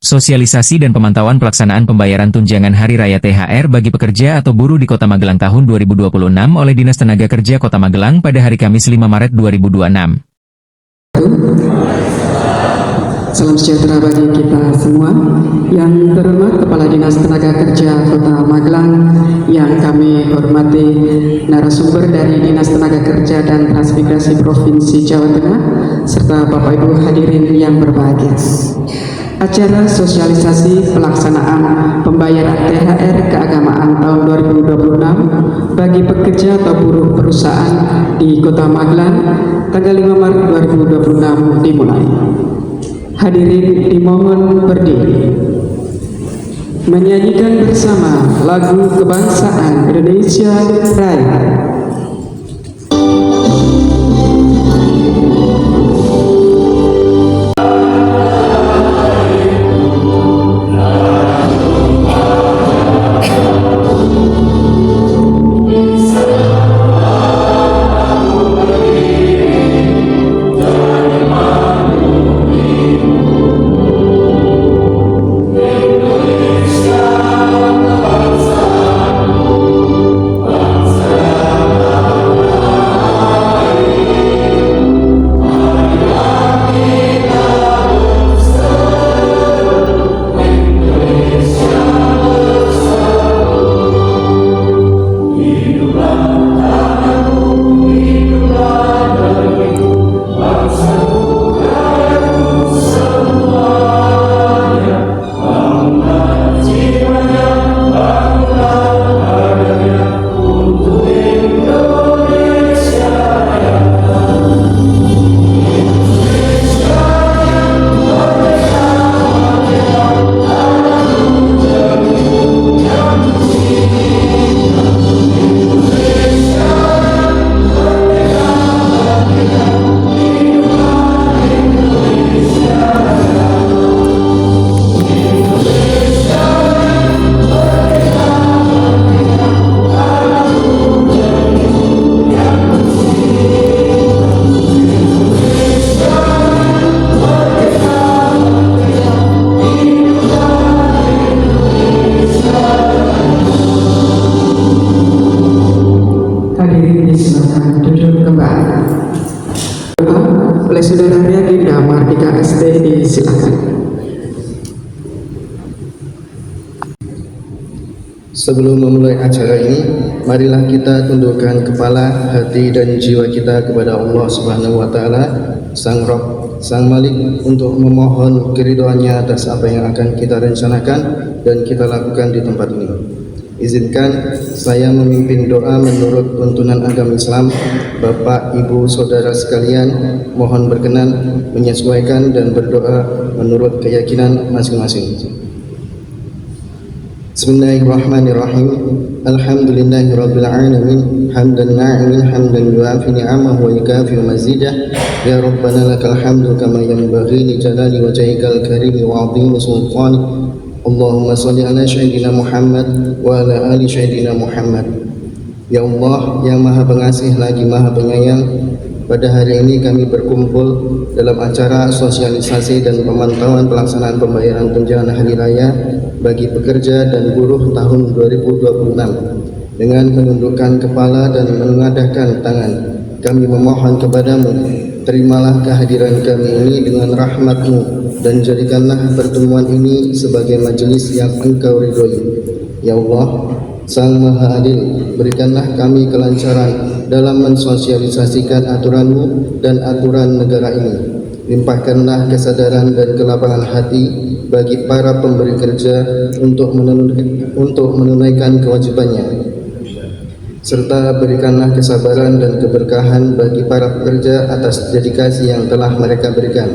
Sosialisasi dan pemantauan pelaksanaan pembayaran tunjangan Hari Raya THR bagi pekerja atau buruh di Kota Magelang tahun 2026 oleh Dinas Tenaga Kerja Kota Magelang pada hari Kamis 5 Maret 2026. Salam sejahtera bagi kita semua. Yang terhormat Kepala Dinas Tenaga Kerja Kota Magelang, yang kami hormati narasumber dari Dinas Tenaga Kerja dan Transmigrasi Provinsi Jawa Tengah, serta Bapak Ibu hadirin yang berbahagia. Acara sosialisasi pelaksanaan pembayaran THR keagamaan tahun 2026 bagi pekerja atau buruh perusahaan di Kota Magelang tanggal 5 Maret 2026 dimulai. Hadirin dimohon berdiri, menyanyikan bersama lagu kebangsaan Indonesia Raya. Oleh Saudara Reaginda Mardika ST, disilakan. Sebelum memulai acara ini, marilah kita tundukkan kepala, hati dan jiwa kita kepada Allah Subhanahu wa taala, Sang Rabb, Sang Malik, untuk memohon keridhaannya atas apa yang akan kita rencanakan dan kita lakukan di tempat ini. Izinkan saya memimpin doa menurut tuntunan agama Islam. Bapak, Ibu, Saudara sekalian, mohon berkenan menyesuaikan dan berdoa menurut keyakinan masing-masing. Bismillahirrahmanirrahim. Alhamdulillahi rabbil alamin, hamdan na'imin, hamdan yuafi ni'amahu wa yukafi mazidah. Ya Rabbana lakal hamdu kama yanbaghi li jalali wajhikal karimi wa 'azimi sultanik. Allahumma salli ala sayyidina Muhammad wa ala ali sayyidina Muhammad. Ya Allah, yang Maha Pengasih lagi Maha Penyayang, pada hari ini kami berkumpul dalam acara sosialisasi dan pemantauan pelaksanaan pembayaran tunjangan hari raya bagi pekerja dan buruh tahun 2026. Dengan menundukkan kepala dan menengadahkan tangan, kami memohon kepadamu, terimalah kehadiran kami ini dengan rahmat-Mu dan jadikanlah pertemuan ini sebagai majelis yang Engkau ridhoi. Ya Allah, Sang Maha Adil, berikanlah kami kelancaran dalam mensosialisasikan aturan-Mu dan aturan negara ini. Limpahkanlah kesadaran dan kelapangan hati bagi para pemberi kerja untuk menunaikan kewajibannya, serta berikanlah kesabaran dan keberkahan bagi para pekerja atas dedikasi yang telah mereka berikan.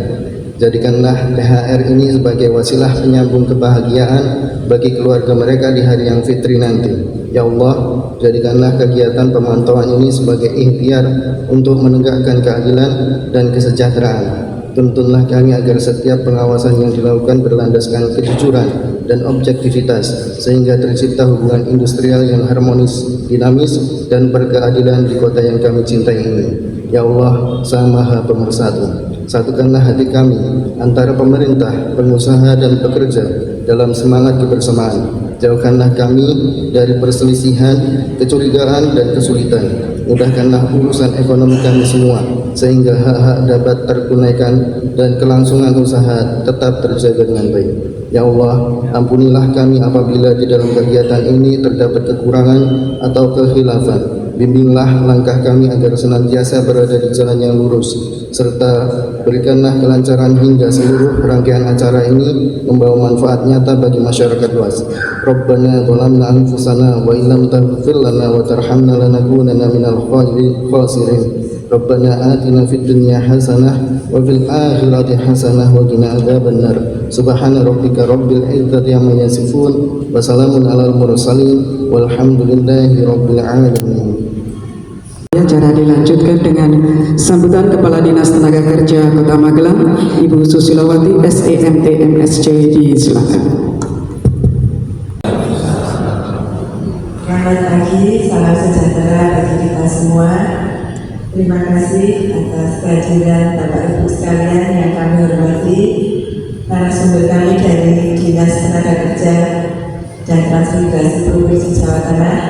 Jadikanlah THR ini sebagai wasilah penyambung kebahagiaan bagi keluarga mereka di hari yang fitri nanti. Ya Allah, jadikanlah kegiatan pemantauan ini sebagai ikhtiar untuk menegakkan keadilan dan kesejahteraan. Tuntunlah kami agar setiap pengawasan yang dilakukan berlandaskan kejujuran dan objektivitas, sehingga tercipta hubungan industrial yang harmonis, dinamis, dan berkeadilan di kota yang kami cintai ini. Ya Allah, Sang Maha Pemersatu. Satukanlah hati kami antara pemerintah, pengusaha, dan pekerja dalam semangat kebersamaan. Jauhkanlah kami dari perselisihan, kecurigaan, dan kesulitan. Mudahkanlah urusan ekonomi kami semua, sehingga hak-hak dapat tertunaikan dan kelangsungan usaha tetap terjaga dengan baik. Ya Allah, ampunilah kami apabila di dalam kegiatan ini terdapat kekurangan atau kekhilafan. Bimbinglah langkah kami agar senantiasa berada di jalan yang lurus, serta berikanlah kelancaran hingga seluruh rangkaian acara ini membawa manfaat nyata bagi masyarakat luas. Rabbana zalamna anfusana wa illam taghfir lana wa tarhamna lanakunanna minal khasirin. Rabbana atina fid dunya hasanah wa fil akhirati hasanah wa qina adzabannar. Subhana rabbika rabbil izzati amma yasifun wa salamun alal mursalin walhamdulillahi rabbil alamin. Acara dilanjutkan dengan sambutan Kepala Dinas Tenaga Kerja Kota Magelang, Ibu Susilawati SEMT MSC, disilakan. Selamat pagi, salam sejahtera bagi kita semua. Terima kasih atas kehadiran Bapak Ibu sekalian yang kami hormati, narasumber kami dari Dinas Tenaga Kerja dan Transmigrasi Provinsi Jawa Tengah,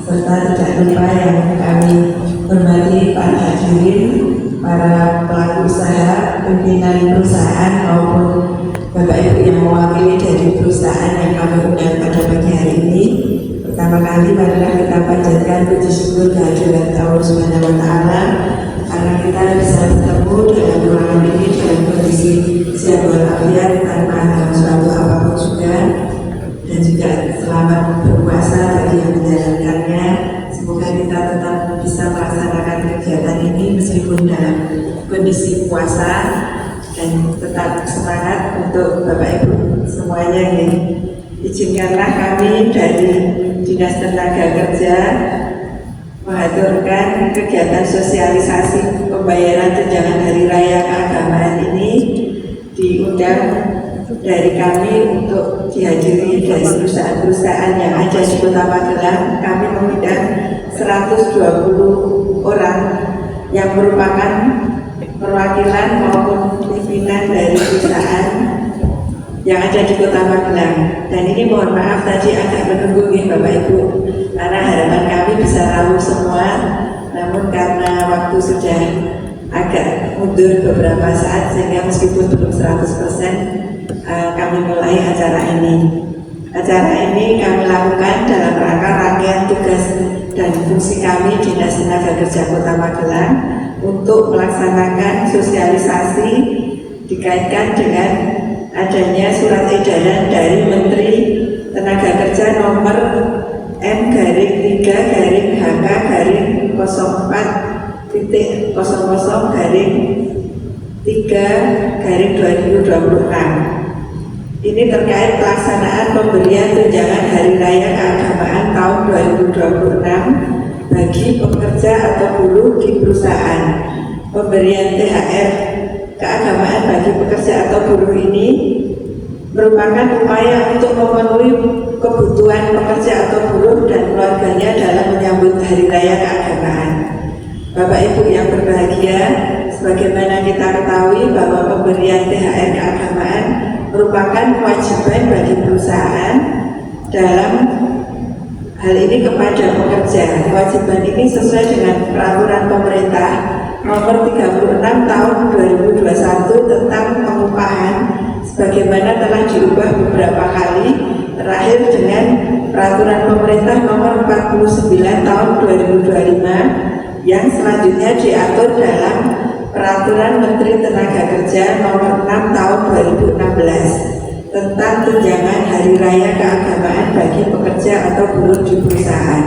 serta tidak lupa yang kami hormati para hadirin, para pelaku usaha, pimpinan perusahaan maupun Bapak Ibu yang mewakili dari perusahaan yang kami undang pada pagi hari ini. Pertama kali marilah kita panjatkan puji syukur kehadirat Allah Subhanahu wa Ta'ala karena kita bisa bertemu dalam ruangan ini dalam kondisi sehat walafiat tanpa ada suatu apapun juga, dan juga selamat berpuasa bagi yang menjalankannya. Semoga kita tetap bisa melaksanakan kegiatan ini meskipun dalam kondisi puasa, dan tetap semangat untuk Bapak Ibu semuanya ini. Izinkanlah kami dari Dinas Tenaga Kerja mengaturkan kegiatan sosialisasi pembayaran tunjangan Hari Raya Keagamaan ini diundang dari kami untuk dihadiri dari perusahaan-perusahaan yang ada di Kota Magelang. Kami mengundang 120 orang yang merupakan perwakilan maupun pimpinan dari perusahaan yang ada di Kota Magelang. Dan ini mohon maaf tadi agak menunggu Bapak Ibu, karena harapan kami bisa rawu semua, namun karena waktu sudah agak mundur beberapa saat sehingga meskipun belum 100% kami mulai acara ini. Acara ini kami lakukan dalam rangka rangkaian tugas dan fungsi kami Dinas Tenaga Kerja Kota Magelang untuk melaksanakan sosialisasi dikaitkan dengan adanya surat edaran dari Menteri Tenaga Kerja nomor M-HK-04.00-3-2026. Ini terkait pelaksanaan pemberian tunjangan Hari Raya Keagamaan tahun 2026 bagi pekerja atau buruh di perusahaan. Pemberian THR keagamaan bagi pekerja atau buruh ini merupakan upaya untuk memenuhi kebutuhan pekerja atau buruh dan keluarganya dalam menyambut Hari Raya Keagamaan. Bapak Ibu yang berbahagia, sebagaimana kita ketahui bahwa pemberian THR keagamaan merupakan kewajiban bagi perusahaan dalam hal ini kepada pekerja. Kewajiban ini sesuai dengan peraturan pemerintah nomor 36 tahun 2021 tentang pengupahan, sebagaimana telah diubah beberapa kali, terakhir dengan peraturan pemerintah nomor 49 tahun 2025 yang selanjutnya diatur dalam peraturan Menteri Tenaga Kerja nomor 6 tahun 2016 tentang tunjangan Hari Raya Keagamaan bagi pekerja atau buruh di perusahaan.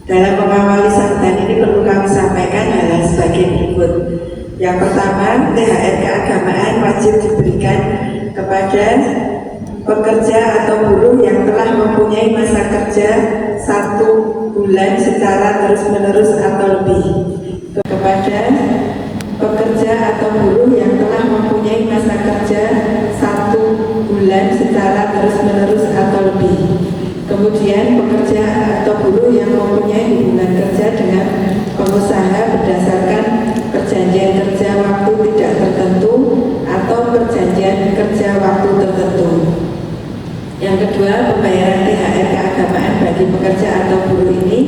Dalam mengawali sambutan ini perlu kami sampaikan hal-hal sebagai berikut. Yang pertama, THR keagamaan wajib diberikan kepada pekerja atau buruh yang telah mempunyai masa kerja 1 bulan secara terus-menerus atau lebih. Kepada pekerja atau buruh yang telah mempunyai masa kerja 1 bulan secara terus-menerus atau lebih. Kemudian pekerja atau buruh yang mempunyai hubungan kerja dengan pengusaha berdasarkan perjanjian kerja waktu tidak tertentu Yang kedua, pembayaran THR keagamaan bagi pekerja atau buruh ini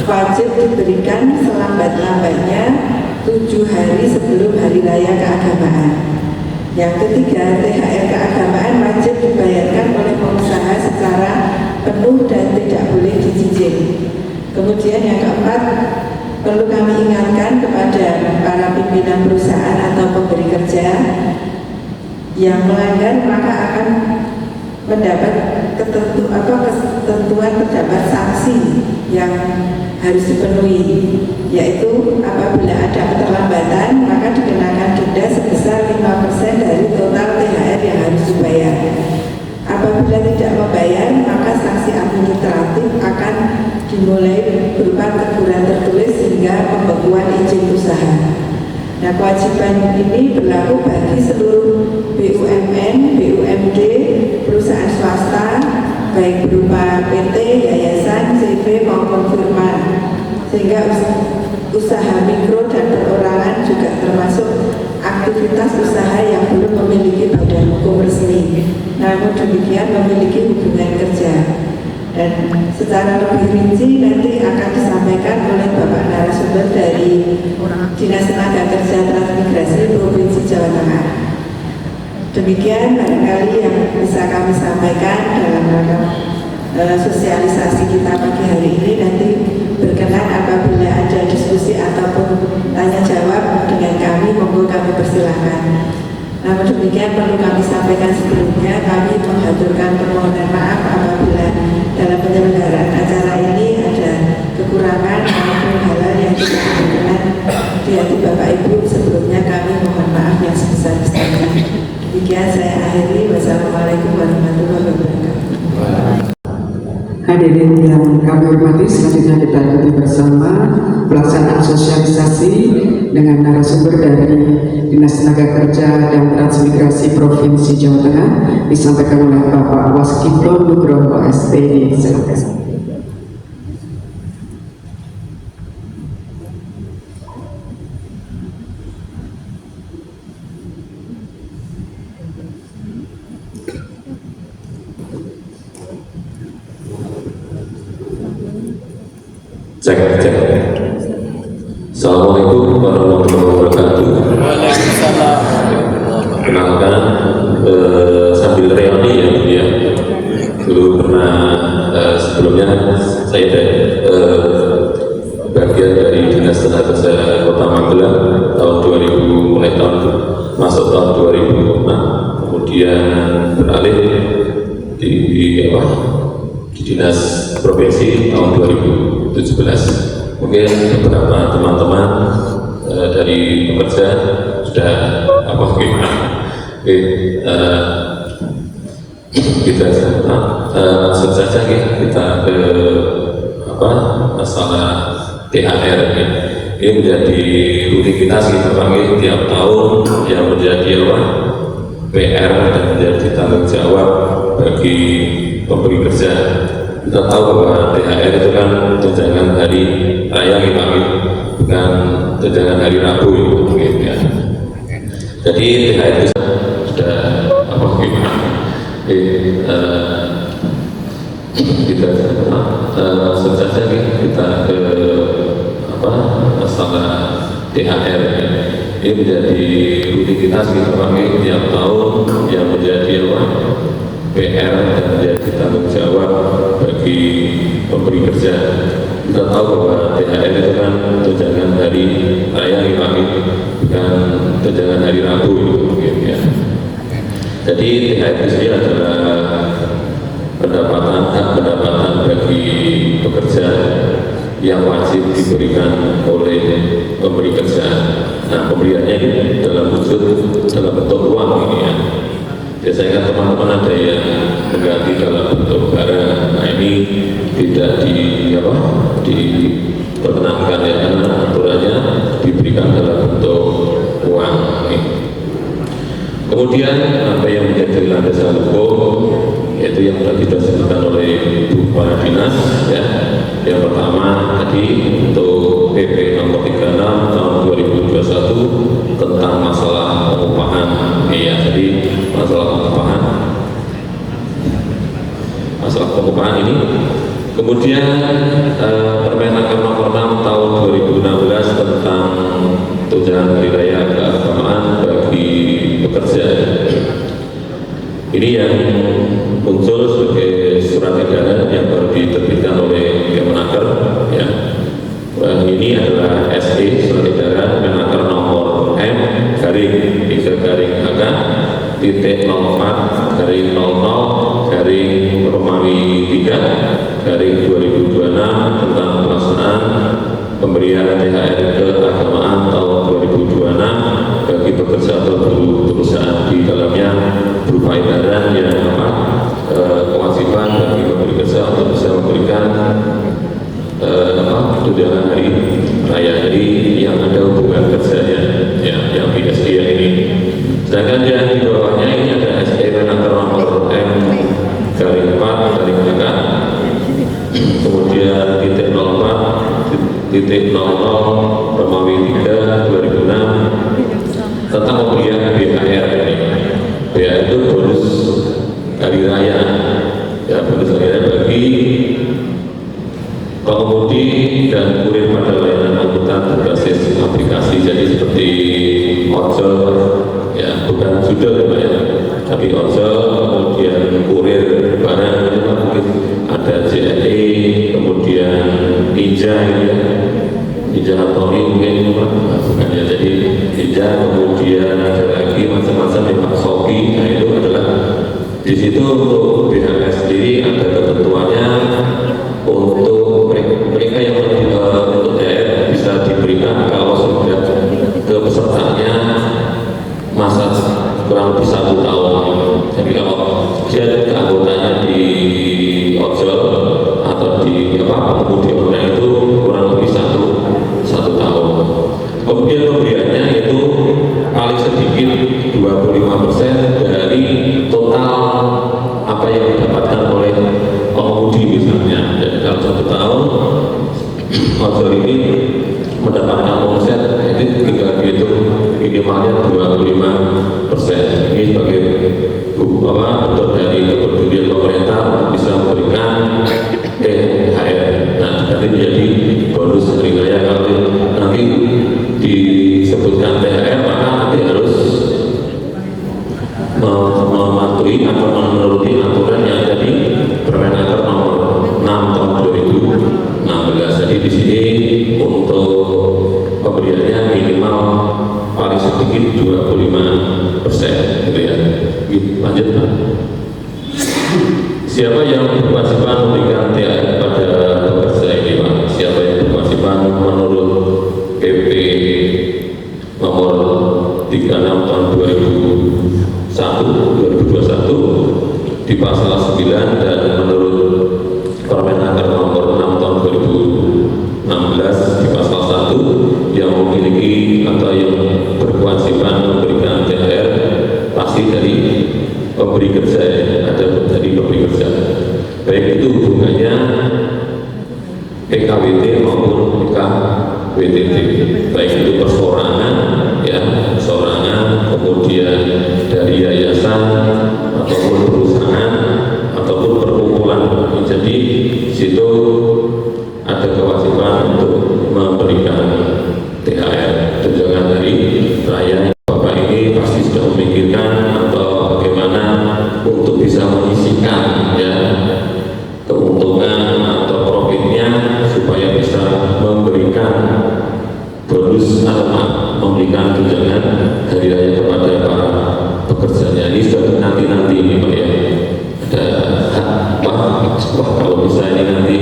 wajib diberikan selambat-lambatnya 7 hari sebelum Hari Raya Keagamaan. Yang ketiga, THR keagamaan wajib dibayarkan oleh pengusaha secara penuh dan tidak boleh dicicil. Kemudian yang keempat, perlu kami ingatkan kepada para pimpinan perusahaan atau pemberi kerja yang melanggar maka akan mendapat ketentuan terdapat sanksi yang harus dipenuhi, yaitu apabila ada keterlambatan maka dikenakan denda sebesar 5% dari total THR yang harus dibayar. Apabila tidak membayar maka sanksi administratif akan dimulai berupa teguran tertulis hingga pembekuan izin usaha. Nah, kewajiban ini berlaku bagi seluruh BUMN, BUMD, perusahaan swasta, baik berupa PT, yayasan, CV maupun firma, sehingga usaha mikro dan perorangan juga termasuk aktivitas usaha yang belum memiliki badan hukum resmi, namun demikian memiliki hubungan kerja. Dan secara lebih rinci nanti akan disampaikan oleh Bapak narasumber dari Dinas Tenaga Kerja Transmigrasi Provinsi Jawa Tengah. Demikian barangkali yang bisa kami sampaikan dalam rangka sosialisasi kita pagi hari ini. Nanti berkenan apabila ada diskusi ataupun tanya jawab dengan kami, monggo kami persilahkan. Namun demikian perlu kami sampaikan sebelumnya, kami mengaturkan permohonan maaf apabila dalam penyelenggaraan acara ini ada kekurangan maupun hal-hal yang tidak berkenan di hati Bapak Ibu. Sebelumnya kami mohon maaf yang sebesar-besarnya. Demikian saya akhiri. Wassalamualaikum warahmatullahi wabarakatuh. Hadirin yang kami hormati, selanjutnya kita ikuti bersama pelaksanaan sosialisasi dengan narasumber dari Dinas Tenaga Kerja dan Transmigrasi Provinsi Jawa Tengah disampaikan oleh Bapak Waskito Nugroho SPD. Silakan. Cek. Assalamualaikum warahmatullahi wabarakatuh. Kenalkan, sambil reuni ya, dulu pernah sebelumnya saya bagian dari Dinas Tenaga Kerja Kota Magelang tahun 2000, mulai tahun masuk tahun 2006, kemudian beralih di Dinas Provinsi tahun 2017. Mungkin beberapa teman-teman dari pekerja sudah kita langsung saja kita ke masalah THR ini. Ini menjadi rutinitas kita panggil tiap tahun yang menjadi PR dan menjadi tanggung jawab bagi pemberi kerja. Kita tahu bahwa THR itu kan tunjangan hari raya bukan tunjangan hari Rabu ya. Jadi THR itu sudah kita langsung saja kita ke masalah THR ini menjadi rutinitas kita panggil tiap tahun yang menjadi PR dan menjadi tanggung jawab bagi pemberi kerja. Kita tahu bahwa THR itu kan tunjangan hari raya bukan tunjangan hari Rabu ya. Jadi THR itu sendiri adalah hak pendapatan bagi pekerja yang wajib diberikan oleh pemberi kerja. Nah, pemberiannya ini dalam bentuk uang ini ya. Biasanya teman-teman ada yang mengganti dalam bentuk barang. Nah, ini tidak diperkenankan ya, karena aturannya diberikan dalam bentuk uang ini. Kemudian apa yang menjadi landasan hukum, yaitu yang tadi disebutkan oleh Ibu Kepala Dinas ya. Yang pertama tadi untuk PP nomor 36 tahun 2021 tentang masalah pengupahan ya. Jadi masalah pengupahan masalah pengupahan ini. Kemudian Permenaker nomor 6 tahun 2016 tentang tunjangan hari raya keagamaan bagi pekerja. Ini yang muncul sebagai surat edaran yang baru diterbitkan oleh Kemenaker, ya. Ini adalah SE surat edaran Kemenaker nomor M garing 3 garing HK titik 04 garing 00 garing Romawi 3 garing 2026 tentang pelaksanaan pemberian THR keagamaan tahun 2026 bagi pekerja atau buruh perusahaan. Di dalamnya berupa edaran yang kewajiban bagi pemberi kerja untuk bisa memberikan tunjangan hari raya. Jadi yang ada hubungan kerjanya, ya, yang PSK ini. Sedangkan yang di bawahnya ini ada SE Menaker nomor M garing 4 garing HK kemudian titik 04 titik 00 Romawi 3 2006 tentang pemberian BHR ini. BHR itu bonus hari raya, ya, bonus hari raya bagi pengemudi dan kurir pada layanan angkutan berbasis aplikasi. Jadi seperti ojol, ya, bukan judul ya, tapi ojol, kemudian kurir barang itu mungkin ada JNE, kemudian Ninja, ya, Ninja Tony mungkin bukan ya. Jadi Ninja, kemudian ada lagi macam-macam di Pak Soki. Nah itu adalah di situ untuk BHR sendiri ada ketentuannya untuk mereka yang untuk THR bisa diberikan kalau sudah kepesertaannya masa kurang lebih 1 tahun. Jadi kalau dia keanggotanya di ojol atau di pengemudi online itu kurang lebih satu tahun. Kemudian pemberiannya itu paling sedikit 25% dari total apa yang didapatkan oleh pengemudi misalnya. Jadi dalam 1 tahun ojol ini mendapatkan omset itu tinggal dihitung minimalnya 25%. Ini sebagai bentuk dari kepedulian pemerintah untuk bisa memberikan THR. Nah, nanti menjadi bonus hari raya. Kalau nanti disebutkan THR maka nanti harus mematuhi atau menuruti aturan yang ada di Permenaker nomor 6 tahun 2016. Jadi di sini untuk pemberiannya minimal paling sedikit 25%, gitu ya. Lanjut, Pak. Siapa yang berkewajiban memberikan THR pada pekerja ini, Pak? Siapa yang berkewajiban menurut PP nomor 36 tahun 2021 di pasal 9 dan menurut Permenaker nomor 6 tahun 2016 di pasal 1 yang memiliki atau yang berkewajiban memberikan THR pasti dari pemberi kerja, ada dari pemberi kerja, baik itu hubungannya PKWT maupun PKWTT, baik itu persorangan, ya, persorangan, kemudian dari yayasan ataupun perusahaan ataupun perkumpulan. Jadi situ ada kewajiban untuk memberikan THR, tunjangan hari raya. Bapak ini pasti sudah memikirkan atau bagaimana untuk bisa menyisihkan, ya, keuntungan atau profitnya supaya bisa memberikan bonus atau memberikan tunjangan hari raya kepada para pekerjanya. Ini sudah nanti ini, Pak, ya, ada wah kalau bisa ini nanti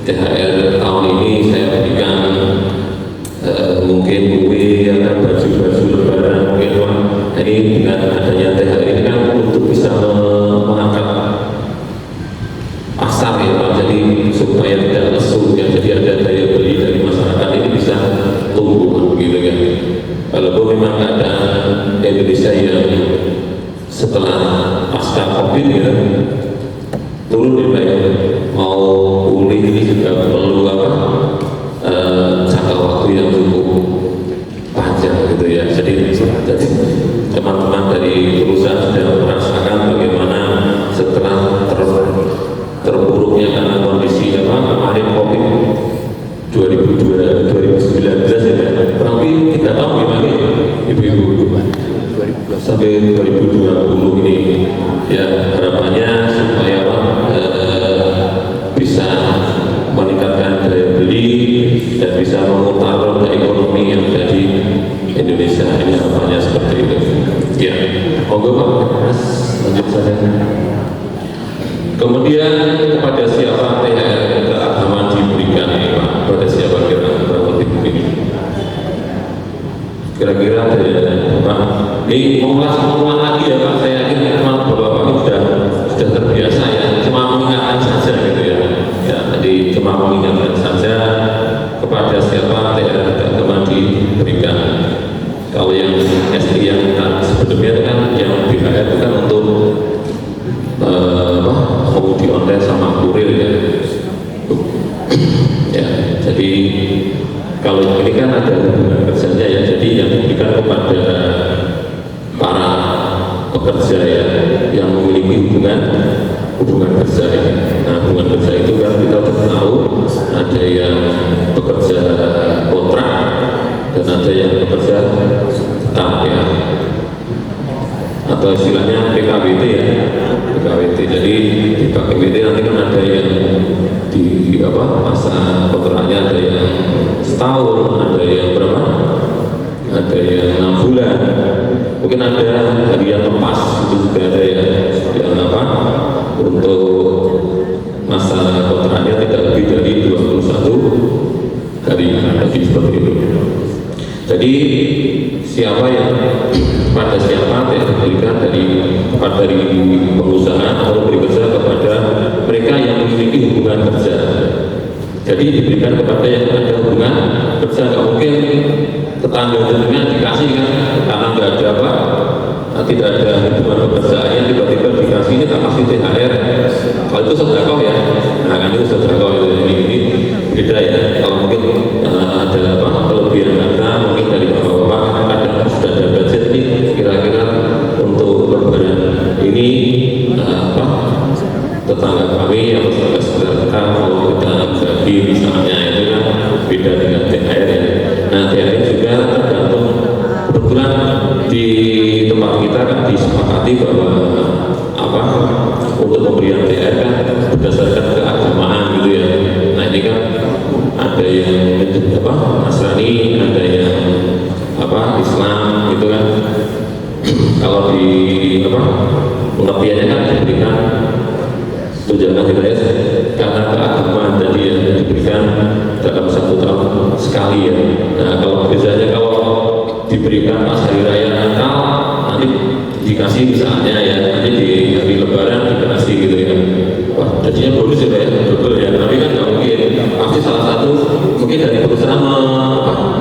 THR tahun ini saya berikan mungkin kue atau baju-baju lebaran mungkin, Pak. Ini dengan adanya THR ini kan untuk bisa mengangkat pasar, ya, Pak. Jadi supaya tidak lesu, ya, jadi ada daya beli dari masyarakat ini bisa tumbuh, gitu kan. Walaupun memang ada Indonesia yang setelah pasca COVID, ya, turun, ya, mau pulih ini juga perlu jangka waktu yang cukup panjang, gitu ya. Jadi teman-teman dari perusahaan sudah merasakan bagaimana setelah namanya supaya bisa meningkatkan daya beli dan bisa memutar roda ekonomi yang ada di Indonesia. Ini harapannya seperti itu. Ya, monggo Pak, Mas, lanjut saja. Kemudian kepada siapa THR keagamaan diberikan ini Pak? Kepada siapa kira-kira ada Pak? Ini mengulang lagi ya Pak, saya yakin teman Bapak-Bapak sudah terbiasa ya, cuma mengingatkan saja gitu ya. Ya, tadi cuma mengingatkan saja kepada siapa THR keagamaan diberikan. Kalau yang SD yang sebelumnya kan yang BHR itu kan untuk komudi online sama kurir ya. Ya, jadi kalau ini kan ada hubungan kerjanya ya, jadi yang diberikan kepada para pekerja ya yang memiliki hubungan kerja ya. Nah, hubungan kerja itu kan kita tahu ada yang bekerja kontrak dan ada yang bekerja tetap ya, atau istilahnya PKWT ya, PKWT. Jadi di PKWT nanti kan ada yang di masa kontraknya ada yang setahun, ada yang berapa, ada yang 6 bulan, mungkin ada harian lepas itu juga ada yang untuk masa kontraknya tidak lebih dari 21 hari, jadi seperti itu. Jadi siapa yang pada siapa yang diberikan dari pengusaha atau bekerja kepada mereka yang memiliki hubungan kerja. Jadi diberikan kepada yang ada hubungan kerja, nggak mungkin tetangga-tetangga dikasih kan, karena nggak ada tidak ada hubungan pekerjaan yang tiba-tiba dikasih ini tak kasih THR. Kalau itu sedekah ya, nah kan itu sedekah itu ini beda ya. Kalau mungkin ada kelebihan dana mungkin dari bapak-bapak kadang sudah ada budget nih kira-kira untuk lebaran ini tetangga kami atau saudara-saudara kita mau kita bagi misalnya, itu kan beda dengan THR ya. Nah, THR juga tergantung, kebetulan di tempat kita kan disepakati bahwa untuk pemberian THR kan berdasarkan keagamaan gitu ya. Nah, ini kan ada yang Nasrani, ada yang Islam gitu kan. Kalau di pengertiannya kan diberikan tunjangan hidayah karena keagamaan tadi yang diberikan dalam 1 tahun sekali ya. Nah, kalau biasanya kalau diberikan pas hari raya Natal nanti dikasih misalnya ya, nanti di hari Lebaran dikasih gitu ya. Wah, jadinya bonus ya betul ya. Tapi kan nggak mungkin, pasti salah satu mungkin dari perusahaan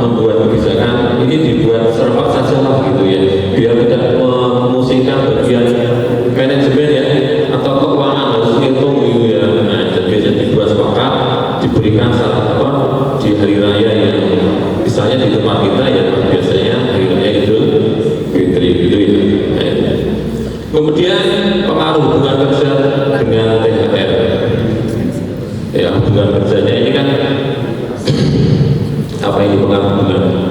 membuat kebijakan ini dibuat serempak saja lah gitu ya, biar tidak memusingkan bagian manajemen ya atau keuangan harus hitung gitu ya. Nah, jadi biasanya dibuat sepakat diberikan di hari raya yang misalnya di tempat kita ya biasanya hari raya Idul Fitri gitu ya. Nah, kemudian pengaruh hubungan kerja dengan THR ya, hubungan kerjanya ini kan apa ini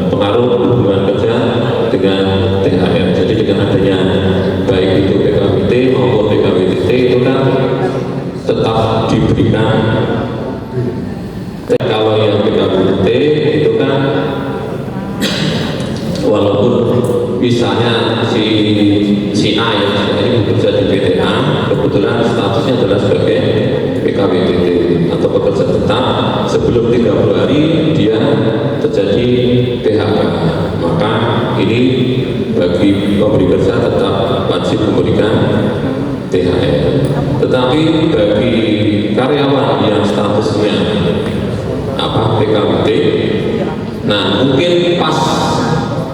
pengaruh hubungan kerja dengan THR. Jadi dengan adanya baik itu PKWT maupun PKWT itu kan tetap diberikan. Kalau yang PKWT itu kan walaupun misalnya si A ya, ini bekerja di PT A, kebetulan statusnya adalah sebagai PKWT atau pekerja tetap, sebelum 30 hari dia terjadi PHK, maka ini bagi pemberi kerja tetap wajib memberikan THR. Tetapi bagi karyawan yang statusnya PKWT, nah mungkin pas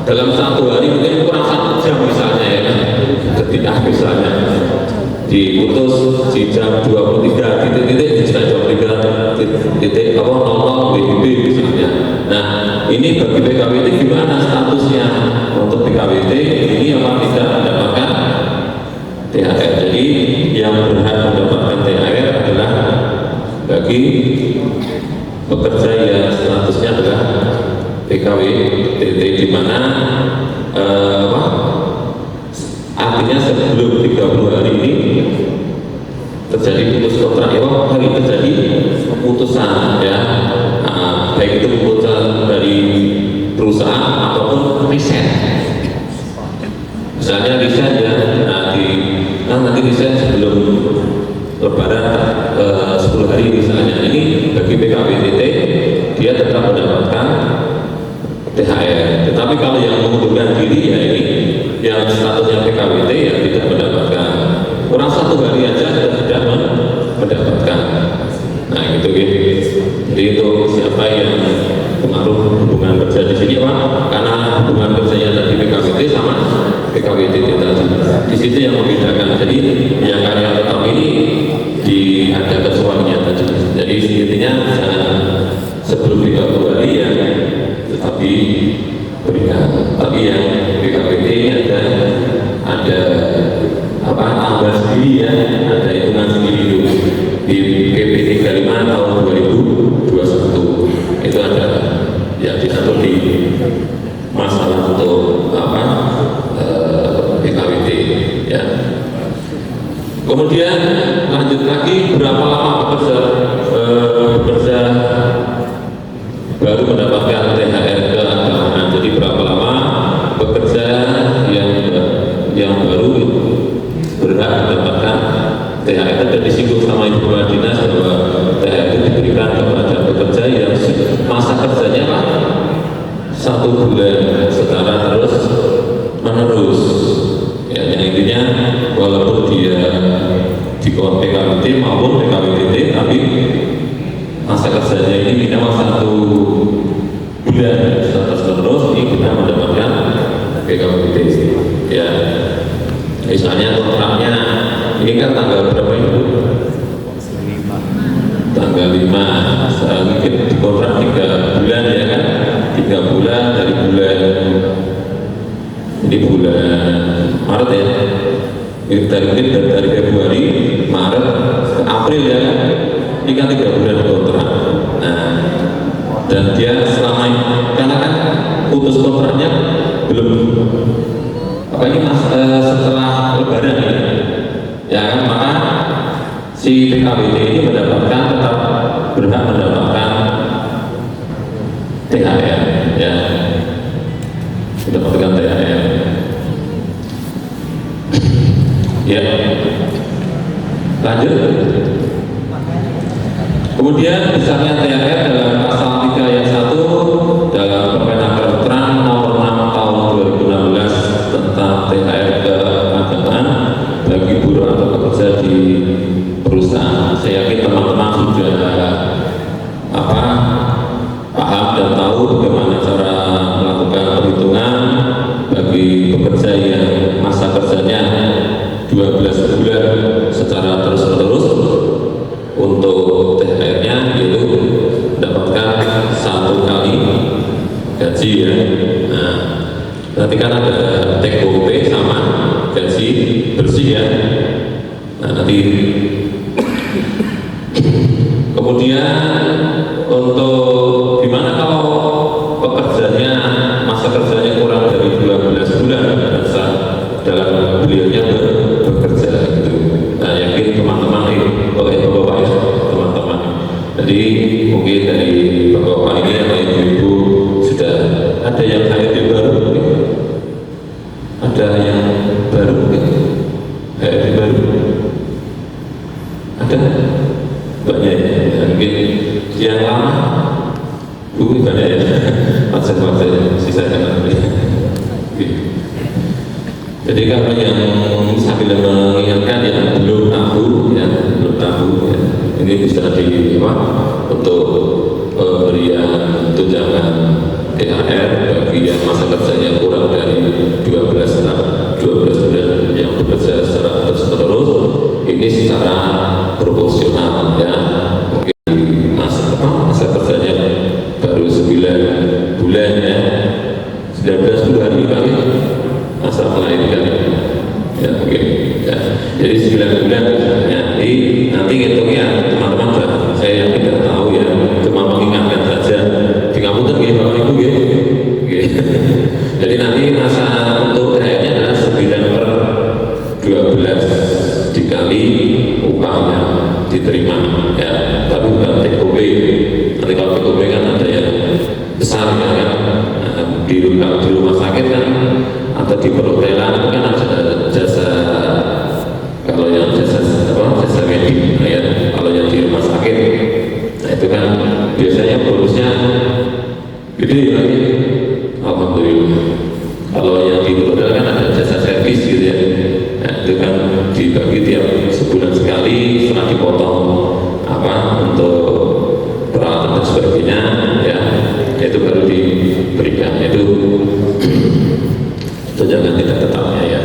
dalam 1 hari mungkin kurang 1 jam misalnya ya kan, ketika misalnya diputus di jam 23 titik di jam 23 titik 00 WIB misalnya. Nah, ini bagi PKWT gimana statusnya? Untuk PKWT ini apa tidak mendapatkan THR. Jadi yang berhak mendapatkan THR adalah bagi pekerja yang statusnya adalah PKWT, di mana artinya sebelum 30 hari ini terjadi putus kontrak ya, hari terjadi putusan ya, baik itu putusan dari perusahaan ataupun riset. Misalnya riset ya, nanti riset sebelum Lebaran 10 hari misalnya, ini bagi PKWTT dia tetap mendapatkan THR. Tetapi kalau yang mengundurkan diri ya ini yang statusnya PKWT ya tidak mendapatkan. Kurang 1 hari aja tidak mendapatkan. Nah gitu gitu. Jadi itu siapa yang pengaruh hubungan kerja di sini Pak? Karena hubungan kerjanya tadi PKWT sama PKWT tadi. Di situ yang membedakan. Jadi yang karya tetap ini ada kesuaiannya tadi. Jadi intinya jangan sebelum 30 hari ya tetapi berikan. Tapi yang PKWT ada apa tambah sendiri ya, ada hitungan sendiri dulu di PP 35 tahun 2021 itu ada ya diatur di masalah untuk apa PKWT ya. Kemudian lanjut lagi berapa lama bekerja baru mendapatkan THR keagamaan. Jadi berapa lama bekerja yang baru berhak mendapatkan THR. Dan disinggung sama Ibu Kepala Dinas bahwa THR itu diberikan kepada pekerja yang masa kerjanya Pak 1 bulan secara terus menerus. Ya, yang intinya walaupun dia di PKWT maupun PKWTT tapi masa kerjanya ini minimal 1 bulan terus ini kita mendapatkan PKWT ya. Misalnya kontraknya ini kan tanggal berapa itu? Tanggal 5 mungkin di kontrak 3 bulan ya kan, 3 bulan dari bulan ini bulan Maret ya, dari Februari, Maret, April ya kan, ini kan 3 bulan kontrak. Nah, dan dia selama ini, karena kan putus kontraknya belum apa ini setelah Lebaran ya kan, maka si PKWT ini tetap berhak mendapatkan THR ya, mendapatkan THR ya. Lanjut. Kemudian misalnya THR dalam pasal 3 ayat 1 dalam Permenaker Terang nomor 6 tahun 2016 tentang THR keagamaan bagi buruh atau pekerja di perusahaan. Saya yakin teman-teman sudah paham dan tahu bagaimana cara melakukan perhitungan bagi pekerja yang masa kerjanya 12 bulan secara terus-menerus. Untuk THR-nya yaitu mendapatkan 1 kali gaji ya. Nah, nanti kan ada take home pay sama gaji bersih ya. Nah, nanti kemudian untuk gimana kalau pekerjanya masa kerjanya kurang dari 12 bulan dalam beliaunya bekerja gitu. Nah, yakin teman-teman oleh bapak-bapak ya, teman-teman. Jadi mungkin dari bapak-bapak ini atau ibu-ibu sudah ada yang HRD baru, ada yang baru, HRD baru, ada banyak ya. Mungkin yang lama, banyak ya, macam-macam sisanya nanti. Jadi kalau yang sambil mengingatkan yang belum tahu ya, ini bisa untuk pemberian tunjangan THR bagi yang masa kerjanya kurang dari 12 bulan yang bekerja secara terus-menerus, ini secara proporsional ya. Mungkin masa kerjanya baru 9 bulan ya, 19 hari kali masa melahirkan ya, mungkin ya. Jadi 9 bulan misalnya. Jadi nanti ngitungnya teman-teman saya yang tidak tahu ya, cuma mengingatkan saja di kamu tuh Bapak Ibu ya. Jadi nanti masa untuk THR-nya adalah 9/12 dikali kali upah yang diterima ya, tapi bukan take away. Nanti kalau take away kan ada yang besar ya kan, di rumah sakit kan atau di perhotelan itu kan ada jasa, kalau yang jasa medik ya, kalau yang di rumah sakit nah itu kan biasanya bonusnya gede lagi, alhamdulillah. Kalau yang di hotel kan ada jasa servis gitu ya, nah, itu kan dibagi tiap sebulan sekali setelah dipotong apa untuk peralatan dan sebagainya ya, itu baru diberikan, itu tunjangan tidak tetapnya ya.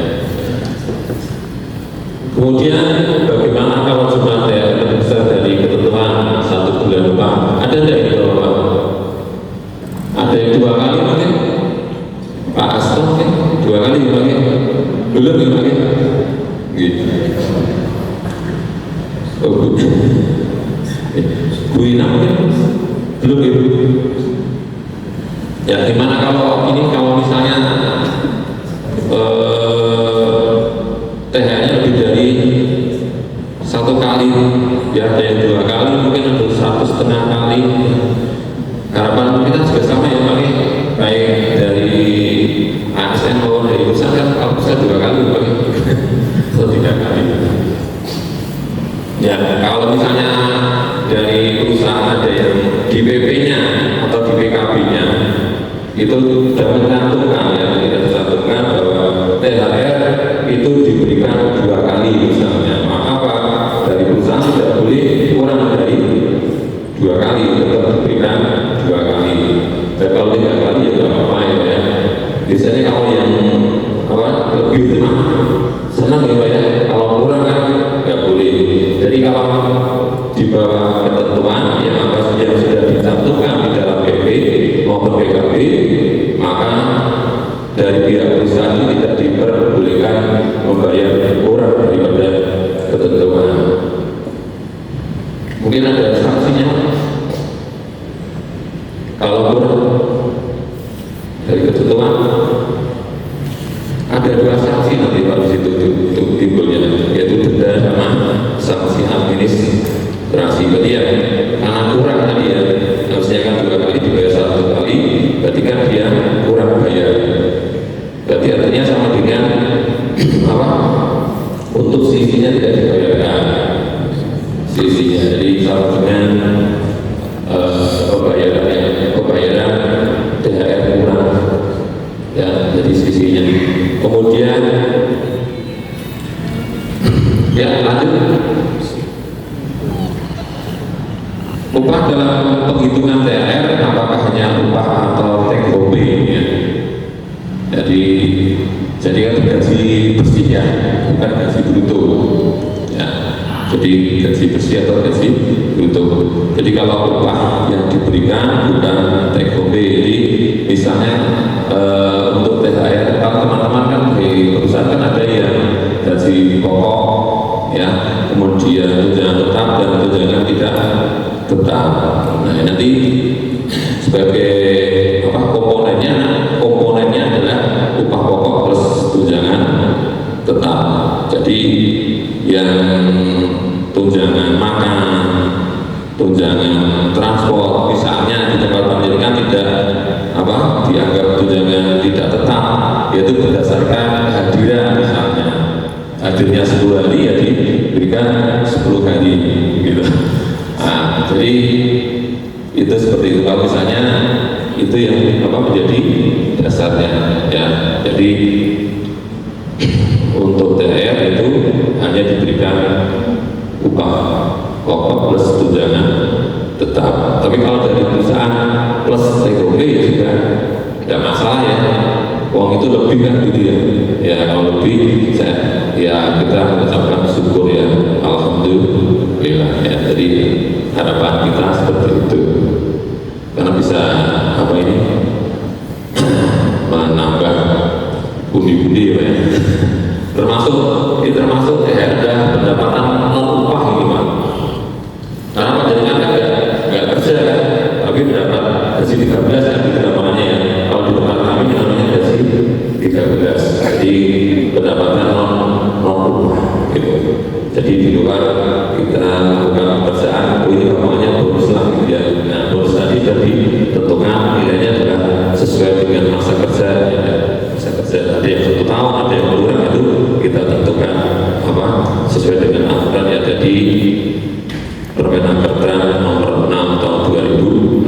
Kemudian bagaimana kalau cuma lebih besar dari ketentuan 1 bulan upah? Ada tidak itu Pak? Ada yang 2 kali mungkin? Pak Asto mungkin 2 kali mungkin? Belum ya mungkin? Gitu. Oh, Bu Ina mungkin? Belum ya? Ya gimana kalau ini, kalau misalnya THR-nya lebih dari 1 kali, ya ada yang 2 kali, mungkin ada 1,5 kali. Harapan kita juga sama ya Pak, baik dari ASN maupun dari perusahaan kan kalau bisa 2 kali Pak, atau 3 kali. Ya kalau misalnya dari perusahaan ada yang di PP-nya atau di PKB-nya itu sudah mencantumkan ya, tidak dicantumkan bahwa THR itu diberikan 2 kali misalnya, maka Pak dari perusahaan tidak boleh kurang dari 2 kali, tetap diberikan 2 kali. Dan kalau 3 kali ya tidak apa-apa ya. Biasanya kalau yang apa lebih senang ya Pak ya, kalau kurang kan nggak boleh. Jadi kalau di bawah ketentuan yang apa saja yang sudah dicantumkan di dalam PP maupun PKB, maka dari pihak perusahaan ini tidak diperbolehkan membayar kurang daripada ketentuan. Mungkin ada sanksinya kalau kurang dari ketentuan. Ada 2 sanksi nanti Pak di situ timbulnya, yaitu denda sama sanksi administrasi. Berarti ya karena kurang tadi ya, harusnya kan 2 kali dibayar 1 kali, berarti kan dia kurang bayar. Berarti artinya sama dengan apa? Untuk sisinya tidak dibayarkan sisinya, jadi sama dengan pembayaran THR kurang ya, jadi sisinya. Kemudian ya lanjut, upah dalam penghitungan THR apakah hanya upah atau take home ya? Jadi kan gaji bersih ya, bukan gaji bruto ya. Jadi gaji bersih atau gaji bruto. Jadi kalau upah yang diberikan bukan take home, jadi misalnya untuk THR, kalau teman-teman kan di perusahaan kan ada yang gaji pokok ya, kemudian tunjangan tetap dan tunjangan tidak tetap. Nah nanti sebagai apa komponennya adalah upah pokok plus tunjangan tetap. Jadi yang tunjangan makan, tunjangan transport misalnya di tempat pendidikan tidak apa dianggap tunjangan tidak tetap, yaitu berdasarkan kehadiran, misalnya hadirnya 10 hari ya diberikan 10 hari gitu. Nah, jadi itu seperti itu. Kalau misalnya itu yang apa menjadi dasarnya ya. Jadi untuk THR itu hanya diberikan upah pokok plus tunjangan tetap. Tapi kalau dari perusahaan plus TKP ya juga tidak masalah ya. Uang itu lebih kan gitu ya. Ya kalau lebih ya kita mengucapkan syukur ya, alhamdulillah ya. Jadi harapan kita seperti itu. Karena bisa apa ini menambah pundi-pundi ya. termasuk ada pendapatan non upah ini Pak. Karena Pak Jaringan kan nggak kerja kan, tapi mendapat gaji 13 kan gitu namanya ya. Kalau di tempat kami namanya gaji 13. Jadi pendapatan non upah gitu. Jadi Permenaker nomor 6 tahun 2016.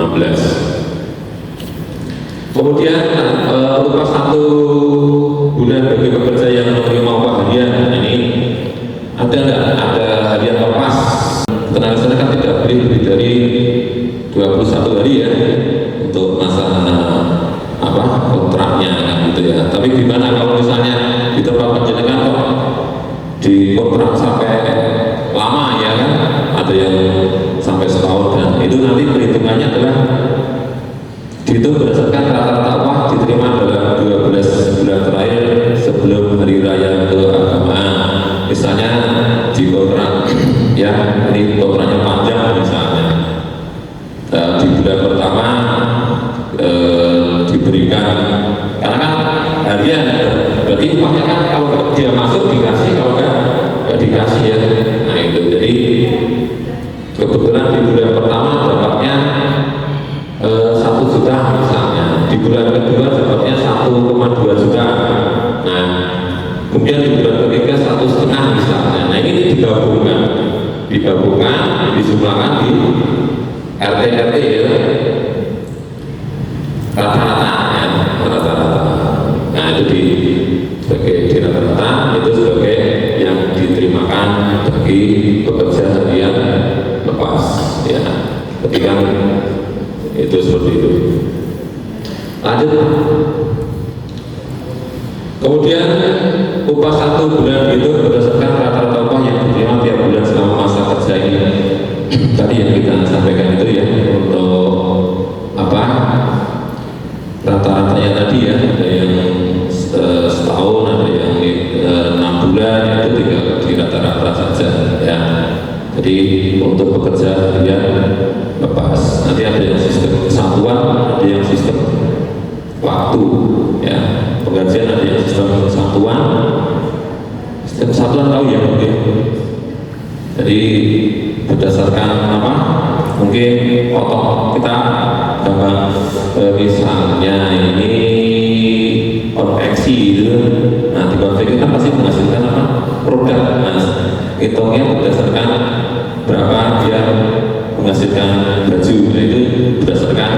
Kemudian upah 1 bulan bagi pekerja yang menerima upah harian. Ini ada nggak ada harian lepas? Tenaga kerja kan tidak boleh lebih dari 21 hari ya untuk masa kontraknya gitu ya. Tapi gimana kalau misalnya di tempat penjenengan kok di kontrak sampai lama ya kan? Ada yang sampai setahun, dan itu nanti perhitungannya adalah dihitung berdasarkan rata-rata upah diterima dalam 12 bulan terakhir sebelum hari raya keagamaan. Misalnya di kontrak ya, ini kontraknya panjang misalnya, di bulan pertama diberikan, karena kan harian berarti upahnya kan kalau dia masuk dikasih, kalau nggak dikasih ya. Nah itu, jadi kebetulan di bulan pertama dapatnya 1 juta misalnya, di bulan kedua dapatnya 1,2 juta, nah kemudian di bulan ketiga 1,5 misalnya. Nah ini digabungkan, dijumlahkan di RT ya, rata-rata ya, rata-rata. Nah itu sebagai di rata-rata itu sebagai yang diterimakan bagi pekerja harian lepas ya, ketika itu seperti itu. Lanjut. Kemudian upah 1 bulan itu berdasarkan rata-rata upah yang diterima tiap bulan selama masa kerja ini. Tadi yang kita sampaikan itu ya, untuk rata-ratanya tadi ya, ada yang setahun, ada yang 6 bulan, itu tinggal di rata-rata saja ya. Jadi untuk pekerja harian lepas nanti ada yang sistem kesatuan, ada yang sistem waktu ya. Penggajian ada yang sistem kesatuan, tahu ya mungkin. Jadi berdasarkan mungkin otot kita gambar misalnya ini konveksi gitu. Nah di konveksi kita pasti menghasilkan produk. Nah hitungnya berdasarkan berapa dia menghasilkan baju. Nah itu berdasarkan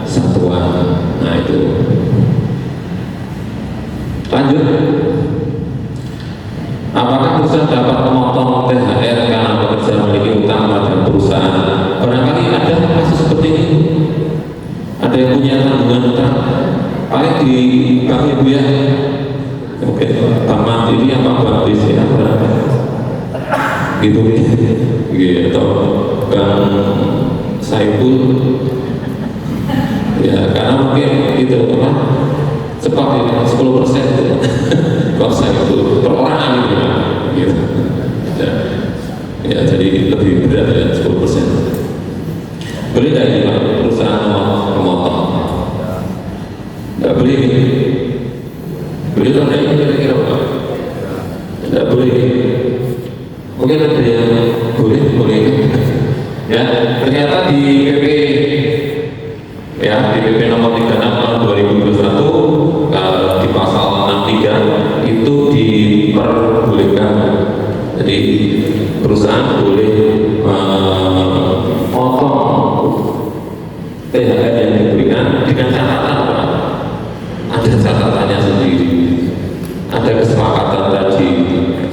satuan. Nah itu. Lanjut. Apakah perusahaan dapat memotong THR karena pekerja memiliki utang pada perusahaan? Barangkali ada kasus seperti ini. Ada yang punya tanggungan utang, paling di bank ibu ya. Oke, Bank Mandiri apa Bank BCA berapa? Gitu gitu. Bank Saiful. Ya karena mungkin itu cepat ya 10% itu. Kosa itu perorangan gitu. Ya jadi lebih berat ya 10%. Boleh tidak ini Pak perusahaan memotong? Tidak boleh. Boleh atau tidak kira-kira Pak? Tidak boleh. Mungkin ada yang boleh. Ya ternyata di PP ya di PP nomor 36 tahun 2021 di pasal 63 itu diperbolehkan. Jadi perusahaan boleh memotong THR yang diberikan dengan catatan Pak. Ada catatannya sendiri, ada kesepakatan tadi.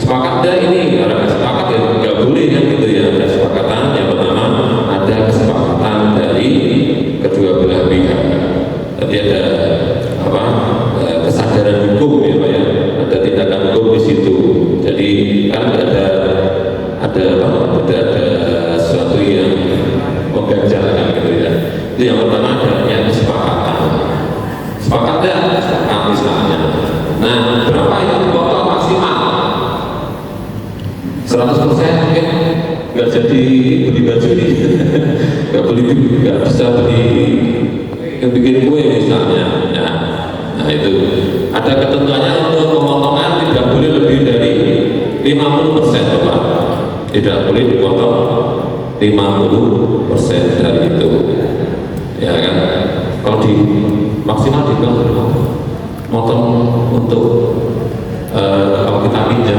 Sepakatnya ini orang sepakat ya nggak boleh kan gitu ya. Ada kesepakatan yang pertama, ada kesepakatan dari kedua belah pihak. Tadi ada kesadaran hukum ya Pak ya, ada tindakan hukum di situ. Jadi kan ada sesuatu yang mengganjalkan gitu ya. Itu yang pertama adanya kesepakatan. Sepakatnya sepakat misalnya. Nah berapa yang dipotong maksimal? 100% mungkin nggak jadi beli baju nih, nggak bisa beli yang bikin kue misalnya. Nah itu ada ketentuannya untuk pemotongan tidak boleh lebih dari 50% Pak. Tidak boleh dipotong 50% dari itu. Ya kan? Kalau di maksimal di motong untuk kalau kita pinjam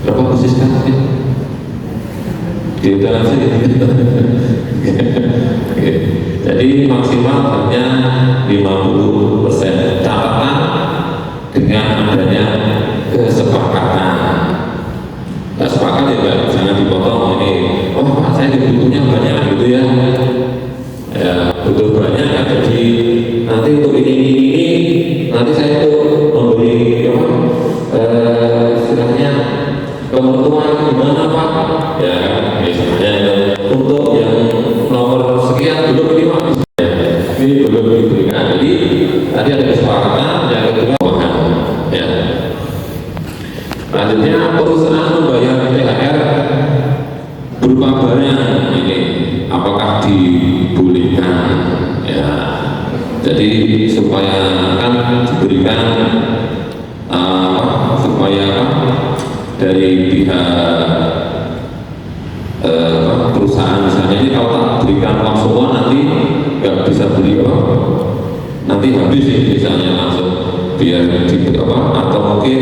berapa persis kan? dihitung aja. Oke. Jadi maksimal hanya 50%. Catatan dengan adanya kesepakatan. Nggak sepakat ya Pak, jangan dipotong ini. Oh Pak, saya butuhnya banyak gitu ya. Ya butuh banyak kan, jadi nanti untuk ini nanti saya tuh memberi istilahnya kementuan gimana Pak? Ya misalnya untuk yang nomor sekian belum ini Pak, ini belum diberikan. Jadi tadi ada kesepakatan, yang kedua bahan. Ya. Selanjutnya perusahaan membayar THR berupa barang ini apakah dibolehkan? Ya. Jadi supaya kan diberikan supaya dari pihak perusahaan misalnya ini kalau tak berikan uang semua nanti nggak bisa beli nanti habis sih misalnya langsung biar di atau mungkin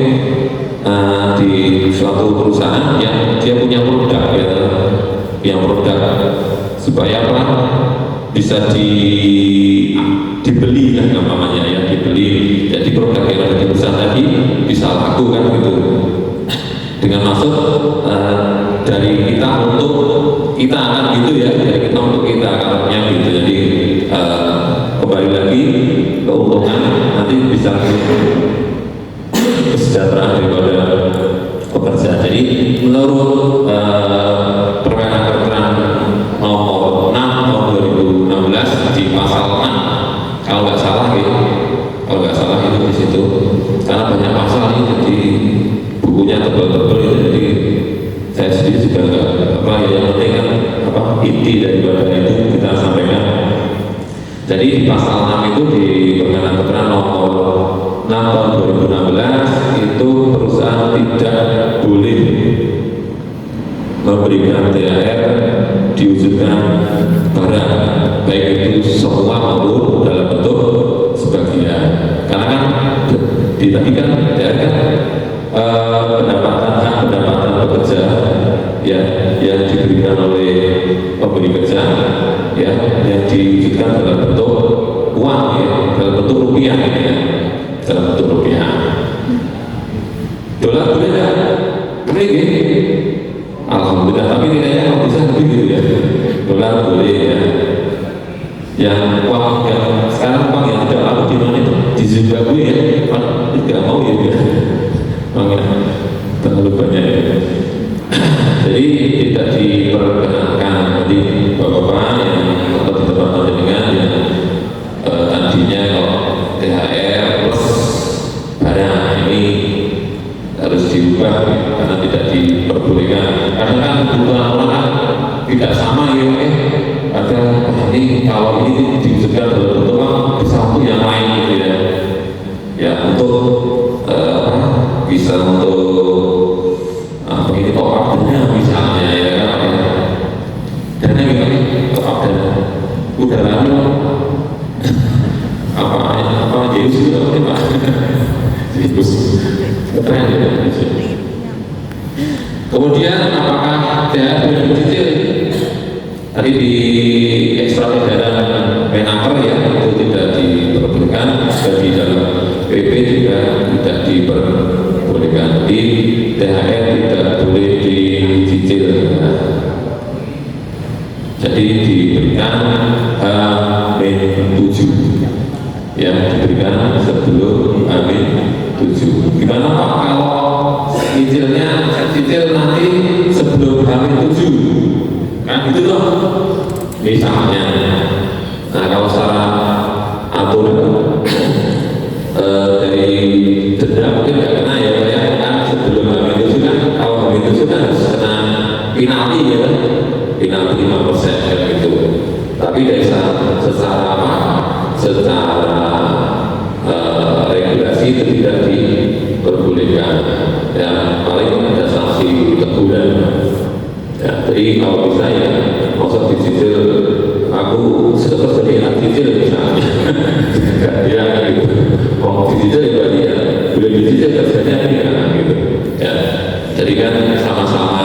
di suatu perusahaan yang dia punya produk ya, yang produk supaya bisa dibeli kan namanya ya, dibeli. Jadi produk yang ada di perusahaan tadi bisa laku kan gitu, dengan maksud dari kita untuk kita akan gitu ya, dari kita untuk kita akannya gitu. Jadi kembali lagi keuntungan nanti bisa kesejahteraan daripada pekerja. Jadi menurut Permenaker nomor 6 tahun 2016 di pasal 6 kalau nggak salah gitu, kalau nggak salah itu di situ, karena banyak pasal ini jadi bukunya tebal-tebal itu, jadi saya sendiri juga nggak yang penting kan inti daripada itu kita sampaikan. Jadi di pasal 6 itu di Permenaker nomor 6 tahun 2016 itu perusahaan tidak boleh memberikan THR diwujudkan barang, baik itu semua maupun dalam bentuk sebagian. Karena kan tadi kan THR kan pendapatan pekerja ya, yang diberikan oleh pemberi kerja ya, yang diwujudkan dalam bentuk uang ya, dalam bentuk rupiah ya, dalam bentuk rupiah. Dolar boleh nggak? Boleh gitu. Alhamdulillah, tapi kayaknya kalau bisa lebih gitu ya. Dolar boleh ya. Yang uang yang sekarang uang yang tidak laku di mana itu? Di Zimbabwe ya. Tidak mau ya dia. Uangnya terlalu banyak ya. Jadi tidak diperkenankan di bapak-bapak yang atau di tempat dengan yang tadinya kalau THR plus barang ini harus diubah karena tidak diperbolehkan. Karena kan kebutuhan orang tidak sama ya, ada ini kalau ini diwujudkan dalam bentuk bisa untuk yang lain gitu ya, ya untuk bisa untuk begini top up dana misalnya ya kan, dana gimana top up dana udah lalu apa Yesus itu apa Pak? Yesus keren ya. Kemudian apakah THR boleh dicicil? Tadi di ekstrak edaran Menaker ya, itu tidak diperbolehkan. Di dalam PP juga tidak diperbolehkan. Di THR tidak boleh dicicil. Jadi diberikan H-7 yang diberikan sebelum H-7. Gimana Pak kalau cicilnya, cicil nanti sebelum H-7 kan gitu loh misalnya. Nah kalau secara aturan dari denda mungkin nggak kena ya Pak ya, kan sebelum H-7 kan, kalau H-7 kan harus kena penalti ya, penalti 5% kayak gitu. Tapi dari secara apa? Secara regulasi itu tidak diperbolehkan ya, paling ada sanksi teguran ya. Jadi kalau bisa ya maksud dicicil, aku setelah jadi cicil misalnya ya gitu, mau dicicil ya berarti ya boleh dicicil kerjanya ya gitu ya. Jadi kan sama-sama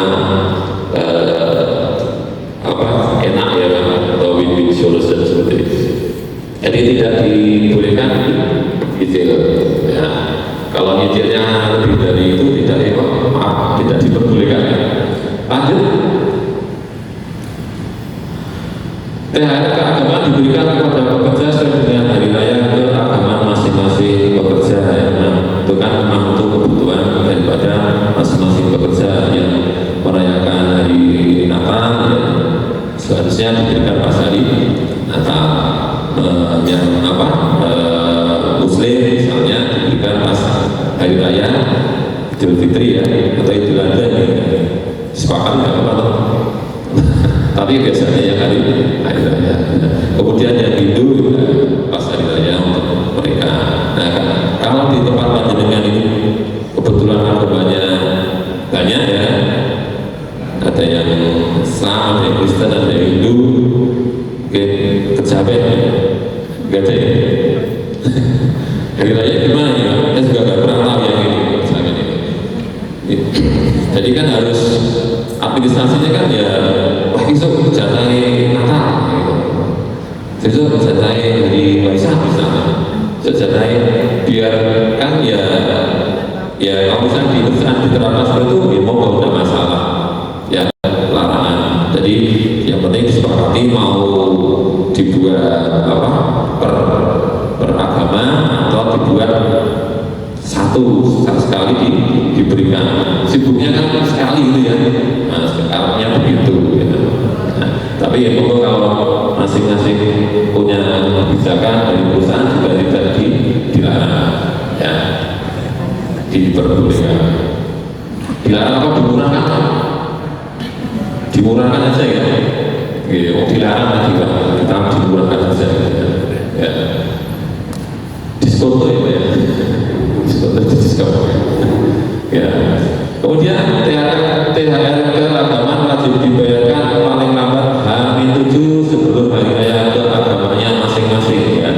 THR keagamaan diberikan kepada pekerja sesuai dengan hari raya keagamaan masing-masing pekerja. Nah, itu kan memang untuk kebutuhan daripada masing-masing pekerja yang merayakan hari Natal, ya, seharusnya diberikan pas hari Natal. Yang Muslim misalnya diberikan pas hari raya Idul Fitri, ya, atau Idul Adha, ya. Sepakat ya apa? Tapi biasanya yang hari raya. Kemudian yang Hindu juga pas hari raya untuk mereka. Nah, kalau di tempat panjenengan ini kebetulan agamanya banyak, ya, ada yang Islam, ada yang Kristen, ada yang Hindu, kecapai nggak ada ya? Hari raya gimana ya? Saya juga nggak pernah tahu yang ini, misalkan ini. Jadi kan harus administrasinya kan ya, wah besok jatai Natal, gitu. Besok jatai hari Waisak misalnya, besok jatai biar kan ya kalau misalnya di perusahaan diterapkan seperti itu, ya mau nggak masalah, ya larangan. Jadi yang penting disepakati mau dibuat apa per agama atau dibuat satu sekali diberikan. Sibuknya kan sekali itu ya, nah sekarangnya begitu ya. Nah, tapi ya kalau masing-masing punya kebijakan dari perusahaan juga tidak dilarang, ya, diperbolehkan. Dilarang apa dimurahkan? Dimurahkan aja ya. Dilarang lagi Pak, kita dimurahkan aja ya. Diskon ya Pak, ya. Diskon ya. Kemudian THR keagamaan wajib dibayarkan paling lambat H-7 sebelum hari raya keagamanya masing-masing, ya.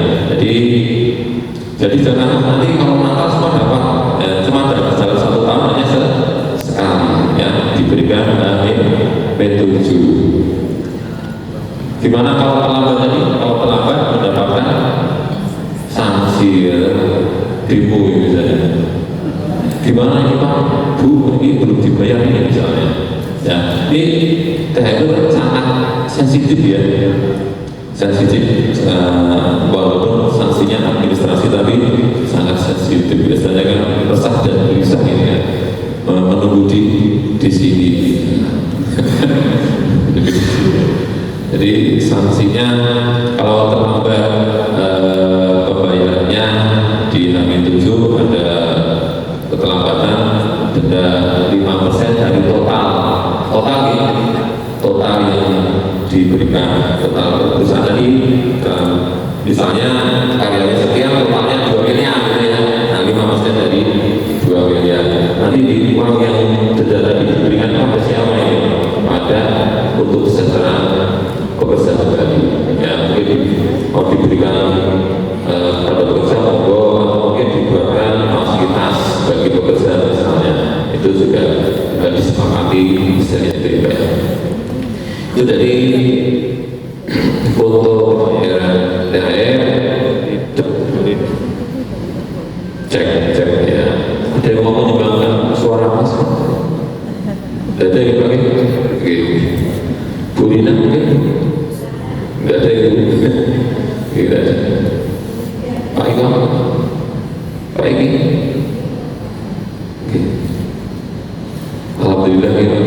Jadi jangan nanti kalau Natal semua dapat, ya, cuma dalam satu tahun hanya sekali, ya, diberikan H-7. Gimana kalau terlambat tadi? Kalau terlambat mendapatkan sanksi, ya, demo misalnya. Gimana ini Pak? Bu, ini belum dibayar ini misalnya. Ya, ini THR itu sangat sensitif ya, sensitif. Walaupun sanksinya administrasi tapi sangat sensitif. Biasanya kan resah dan gelisah ini ya, menunggu di sini. Jadi sanksinya kalau terlambat pembayarannya di H-7 ada keterlambatan denda 5% dari total yang diberikan. Total perusahaan tadi misalnya karyanya sekian, totalnya 2 miliar gitu ya. Nah 5% dari 2 miliar. Nanti di uang yang denda tadi diberikan pada siapa ini? Pada untuk kesejahteraan pekerja tadi. Ya mungkin mau diberikan pada pekerja monggo, atau mungkin dibuatkan fasilitas bagi pekerja misalnya, itu juga disepakati bisa diterima. Itu dari foto THR. Cek ya. Ada yang mau menyumbangkan suara Mas? Ada yang pakai? Bu Rina mungkin? Enggak ada yang tidak ada. Pak Iko? Pak Iki? Alhamdulillah ya.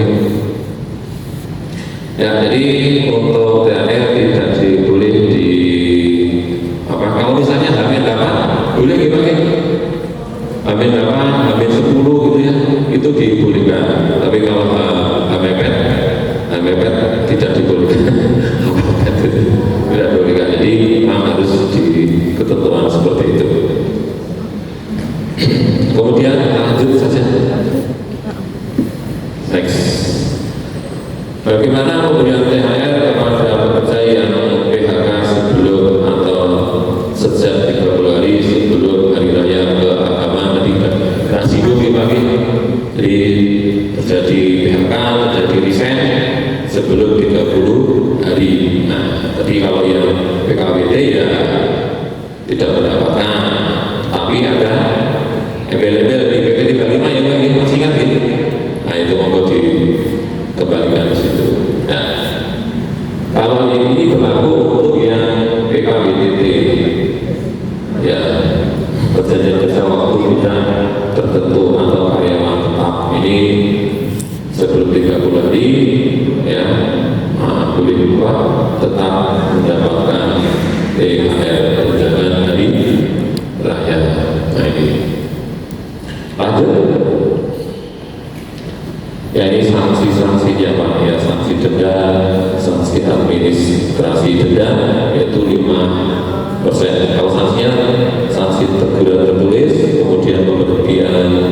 Ya, jadi untuk THR tidak boleh di apa, kalau misalnya H-8 boleh dipakai H-8, H-10 gitu ya, itu dibolehkan. Tapi kalau H-mepet tidak dibolehkan. Tidak dibolehkan. Jadi memang harus di ketentuan seperti itu. Kemudian lanjut saja. Next. Bagaimana pemberian THR kepada pekerja yang PHK sebelum atau sejak 30 hari sebelum hari raya keagamaan tadi rasio dibagi. Jadi terjadi PHK, terjadi resign sebelum 30 hari. Nah, tadi kalau yang PKWT ya tidak mendapatkan, tapi ada embel-embel di PP 35 yang lagi masih ingat gitu. Nah itu monggo dikembalikan di situ. Nah, kalau ini berlaku WTT ya, perjanjian kerja waktu kita tertentu atau karyawan tetap ini sebelum 30 hari ya boleh buat tetap mendapatkan THR tunjangan dari rakyat. Nah ini lanjut ya, ini sanksi-sanksi apa ya, sanksi denda, sanksi administrasi denda yaitu 5%. Kalau sanksinya sanksi teguran tertulis, kemudian pemberhentian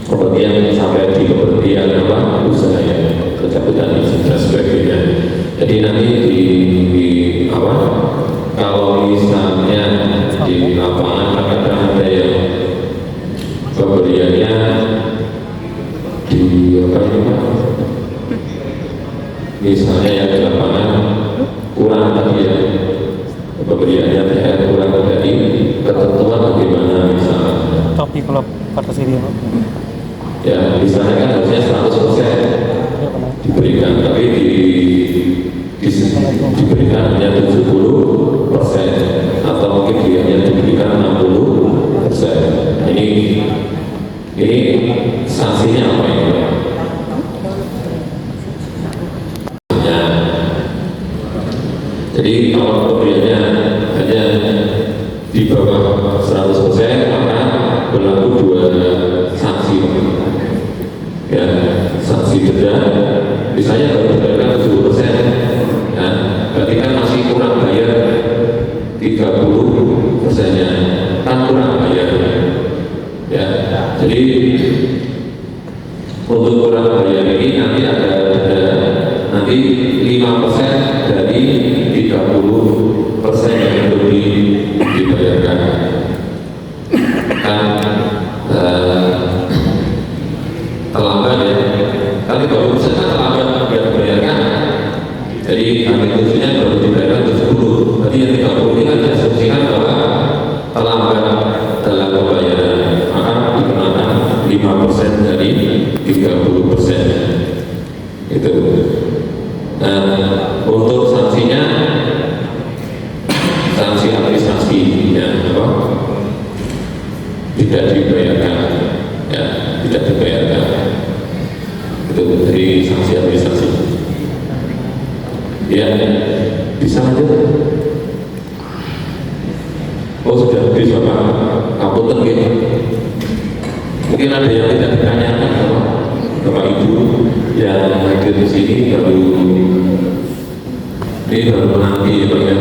pemberhentian sampai di pemberhentian usaha ya, pencabutan izin dan sebagainya. Jadi nanti kalau misalnya di lapangan kadang ada yang pemberiannya di misalnya yang di lapangan kurang tadi ya, pemberiannya THR kurang dari ketentuan bagaimana misalnya. Tapi kalau kata sini ya, misalnya kan harusnya 100% diberikan, tapi diberikan hanya 70% atau mungkin dia hanya diberikan 60%. Nah, ini sanksinya apa ini? Ya. Jadi kalau pemberiannya hanya di bawah 100% maka berlaku 2 sanksi. Ya, sanksi denda misalnya baru dibayarkan 70%, ya, berarti kan masih kurang bayar 30%-nya, kan kurang bayar ya. Jadi untuk kurang bayar ini nanti ada denda, nanti 5% dari 30% yang belum dibayarkan kan terlambat ya, kali baru bisa terlambat dibayarkan. Jadi kami tujuannya baru dibayarkan 70, berarti yang 30 ini kan diasumsikan bahwa terlambat dalam pembayaran, maka dikenakan 5% dari 30% itu. Dan untuk sanksinya, sanksi administrasi ya, tidak dibayarkan ya, tidak dibayarkan itu dari sanksi administrasi ya. Bisa lanjut? Oh sudah habis Bapak, kapunten gitu. Mungkin ada yang tidak ditanyakan Bapak Ibu yang hadir di sini baru menanti ya Pak ya.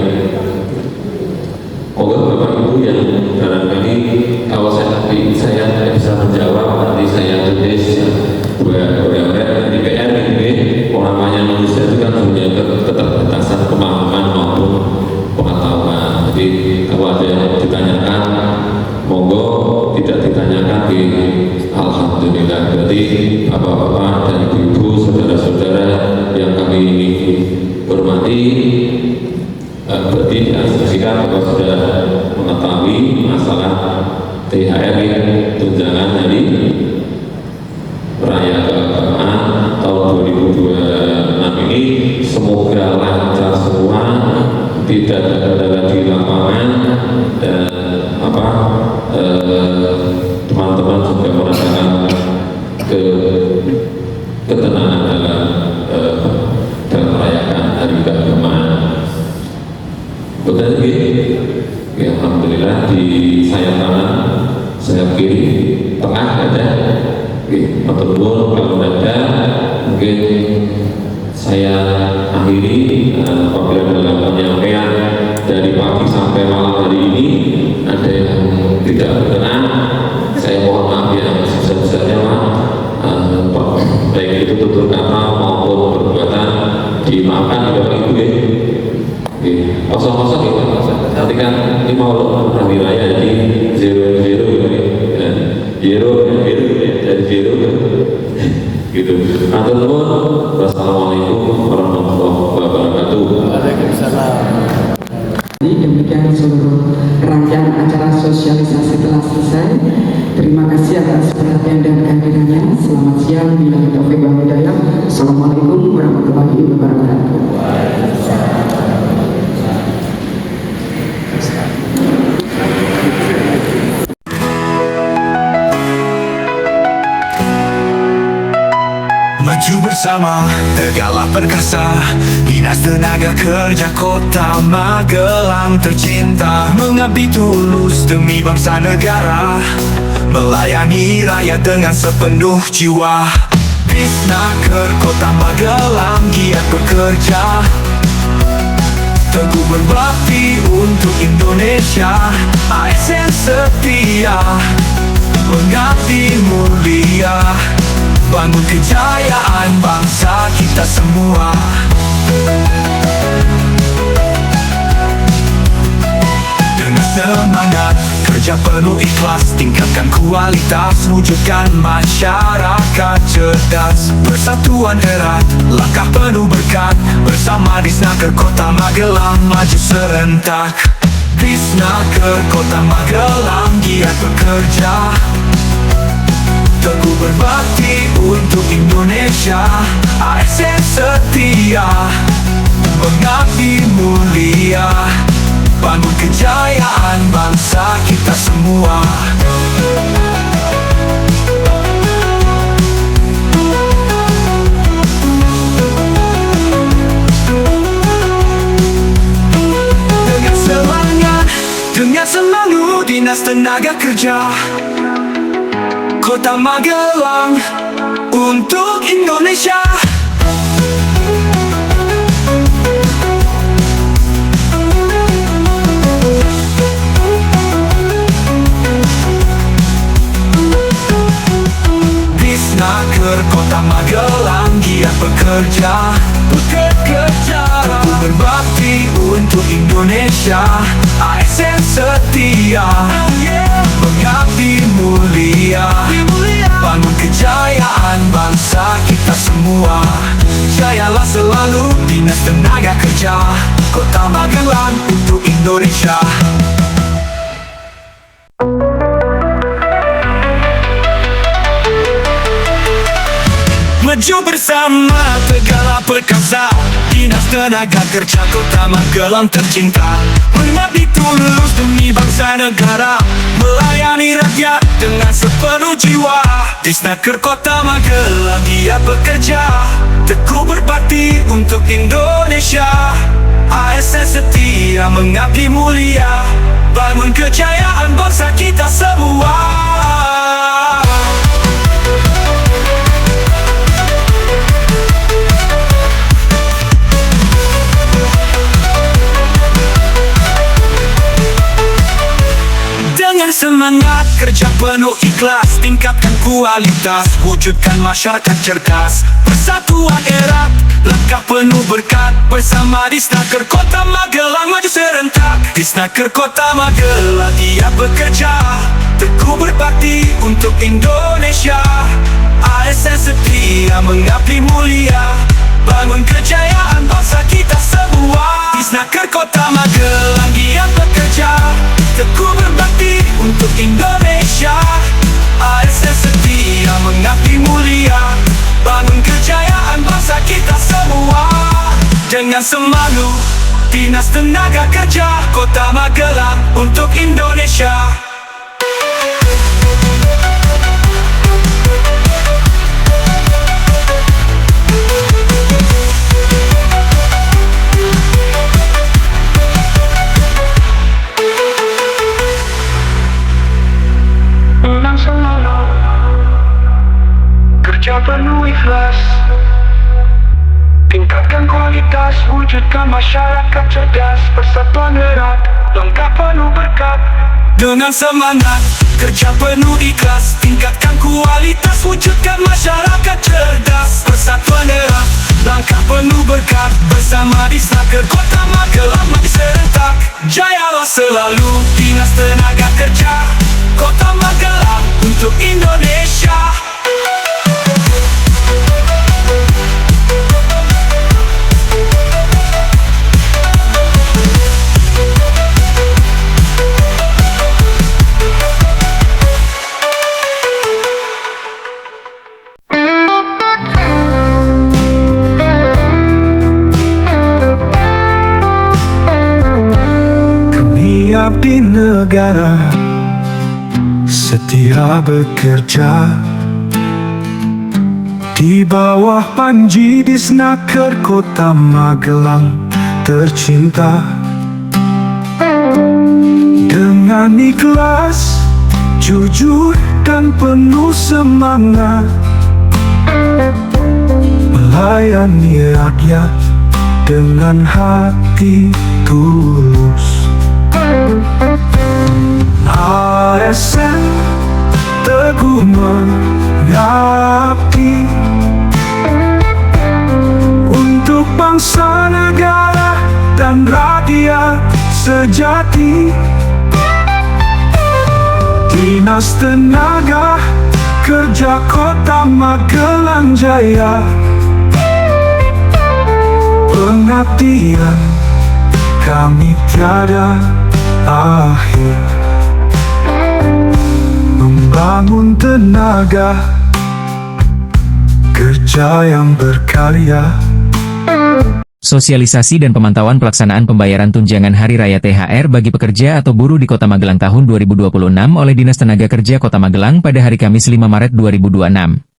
Bapak Ibu yang barangkali kalau saya bisa menjawab, nanti saya tulis buat orang-orang di PR ini. Namanya manusia itu kan punya keterbatasan pemahaman maupun pengetahuan. Jadi kalau ada yang ditanyakan, monggo, tidak ditanyakan di alhamdulillah. Berarti bapak-bapak dan ibu-ibu, saudara-saudara yang kami hormati, berarti diasumsikan bahwa sudah mengetahui masalah THR tunjangan dari perayaan keagamaan tahun 2026 ini. Semoga lancar semua, tidak ada kendala di lapangan, dan teman-teman juga merasakan ketenangan dalam merayakan hari keagamaan. Betul ya, alhamdulillah. Di sayap kanan, sayap kiri, tengah ada. Betul, kalau ada mungkin saya akhiri. Apabila dalam penyampaian dari pagi sampai malam hari ini ada yang tidak berkenan, saya mohon maaf ya sebesar-besarnya Pak. Baik itu tutur kata maupun perbuatan dimaafkan ya Bapak Ibu ya. Kosong-kosong gitu. Nanti kan ini mau hari raya jadi zero ya. Zero dari zero gitu. Wassalamualaikum warahmatullahi wabarakatuh. Waalaikumsalam. Demikian seluruh rangkaian acara sosialisasi telah selesai. Terima kasih atas perhatian dan kehadirannya. Selamat siang. Bila taufiq wal hidayah. Assalamualaikum warahmatullahi wabarakatuh. Maju bersama, tegaklah perkasa. Dinas Tenaga Kerja Kota Magelang tercinta, mengabdi tulus demi bangsa negara, melayani rakyat dengan sepenuh jiwa. Disnaker Kota Magelang giat bekerja, teguh berbakti untuk Indonesia. ASN setia, mengabdi mulia, bangun kejayaan bangsa kita semua. Dengan semangat, kerja penuh ikhlas, tingkatkan kualitas, wujudkan masyarakat cerdas. Persatuan erat, langkah penuh berkat, bersama Disnaker Kota Magelang maju serentak. Disnaker Kota Magelang giat bekerja, teguh berbakti untuk Indonesia. ASN setia, mengabdi mulia, bangun kejayaan bangsa kita semua. Dengan semangat, dengan semangat Dinas Tenaga Kerja Kota Magelang untuk Indonesia. Disnaker Kota Magelang giat bekerja, teguh berbakti untuk Indonesia. ASN setia, mengabdi mulia, bangun kejayaan bangsa kita semua. Jayalah selalu Dinas Tenaga Kerja Kota Magelang untuk Indonesia. Maju bersama, tegaklah perkasa. Dinas Tenaga Kerja Kota Magelang tercinta, mengabdi tulus demi bangsa negara, melayani rakyat dengan sepenuh jiwa. Disnaker Kota Magelang giat bekerja, teguh berbakti untuk Indonesia. ASN setia, mengabdi mulia, bangun kejayaan bangsa kita semua. Dengan semangat, kerja penuh ikhlas, tingkatkan kualitas, wujudkan masyarakat cerdas. Persatuan erat, langkah penuh berkat, bersama Disnaker Kota Magelang maju serentak. Disnaker Kota Magelang giat bekerja, teguh berbakti untuk Indonesia. ASN setia, mengabdi mulia, bangun kejayaan bangsa kita semua. Disnaker Kota Magelang giat bekerja, teguh berbakti untuk Indonesia. ASN setia, mengabdi mulia, bangun kejayaan bangsa kita semua. Dengan semangat, Dinas Tenaga Kerja Kota Magelang untuk Indonesia. Kerja penuh ikhlas, tingkatkan kualitas, wujudkan masyarakat cerdas. Persatuan erat, langkah penuh berkat. Dengan semangat, kerja penuh ikhlas, tingkatkan kualitas, wujudkan masyarakat cerdas. Persatuan erat, langkah penuh berkat, bersama Disnaker Kota Magelang maju serentak. Jayalah selalu Dinas Tenaga Kerja Kota Magelang untuk Indonesia. Abdi negara, setia bekerja, Di bawah panji Disnaker Kota Magelang tercinta, dengan ikhlas, jujur dan penuh semangat melayani rakyat dengan hati tulus. ASN teguh mengabdi untuk bangsa, negara, dan rakyat sejati. Dinas Tenaga Kerja Kota Magelang Jaya, pengabdian kami tiada akhir, membangun tenaga kerja yang berkarya. Sosialisasi dan pemantauan pelaksanaan pembayaran tunjangan Hari Raya THR bagi pekerja atau buruh di Kota Magelang tahun 2026 oleh Dinas Tenaga Kerja Kota Magelang pada hari Kamis 5 Maret 2026.